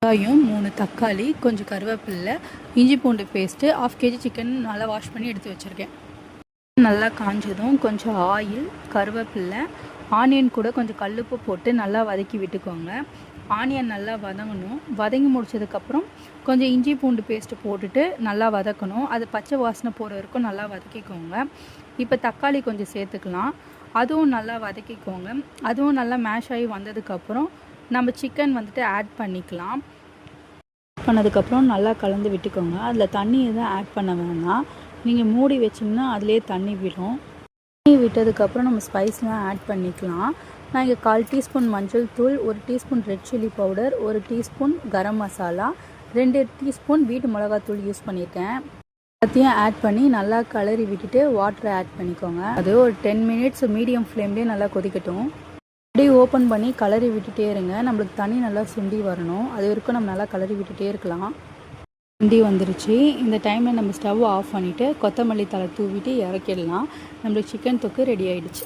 வெங்காயம் 3 தக்காளி கொஞ்சம் கருவேப்பிலை இஞ்சி பூண்டு பேஸ்ட்டு 1/2 kg சிக்கன் நல்லா வாஷ் பண்ணி எடுத்து வச்சுருக்கேன். நல்லா காஞ்சதும் கொஞ்சம் ஆயில், கருவேப்பிலை, ஆனியன் கூட கொஞ்சம் கல்லுப்பு போட்டு நல்லா வதக்கி விட்டுக்கோங்க. ஆனியன் நல்லா வதங்கணும். வதங்கி முடிச்சதுக்கப்புறம் கொஞ்சம் இஞ்சி பூண்டு பேஸ்ட்டு போட்டுட்டு நல்லா வதக்கணும். அது பச்சை வாசனை போகிற வரைக்கும் நல்லா வதக்கிக்கோங்க. இப்போ தக்காளி கொஞ்சம் சேர்த்துக்கலாம். அதுவும் நல்லா வதக்கிக்கோங்க. அதுவும் நல்லா மேஷ் ஆகி வந்ததுக்கப்புறம் நம்ம சிக்கன் ஆட் பண்ணிக்கலாம். பண்ணதுக்கப்புறம் நல்லா கலந்து விட்டுக்கோங்க. அதில் தண்ணி எதுவும் ஆட் பண்ண வேணாம். நீங்கள் மூடி வச்சிங்கன்னா அதிலே தண்ணி விடும். தண்ணி விட்டதுக்கப்புறம் நம்ம ஸ்பைஸ்லாம் ஆட் பண்ணிக்கலாம். நான் இங்கே 1/4 டீஸ்பூன் மஞ்சள் தூள், 1 teaspoon red chilli powder, 1 teaspoon garam masala, 2 teaspoon வீட்டு மிளகாத்தூள் யூஸ் பண்ணியிருக்கேன். எல்லாத்தையும் ஆட் பண்ணி நல்லா கலரி விட்டுட்டு வாட்டரை ஆட் பண்ணிக்கோங்க. அது ஒரு 10 மினிட்ஸ் மீடியம் ஃப்ளேம்லேயே நல்லா கொதிக்கட்டும். அப்படியே ஓப்பன் பண்ணி கலரி விட்டுட்டே இருங்க. நம்மளுக்கு தண்ணி நல்லா சுண்டி வரணும். அது வரைக்கும் நம்ம நல்லா கலரி விட்டுட்டே இருக்கலாம். சுண்டி வந்துருச்சு. இந்த டைமில் நம்ம ஸ்டவ் ஆஃப் பண்ணிவிட்டு கொத்தமல்லி தழை தூவிட்டு இறக்கிடலாம். நம்மளுக்கு சிக்கன் தொக்கு ரெடி ஆகிடுச்சு.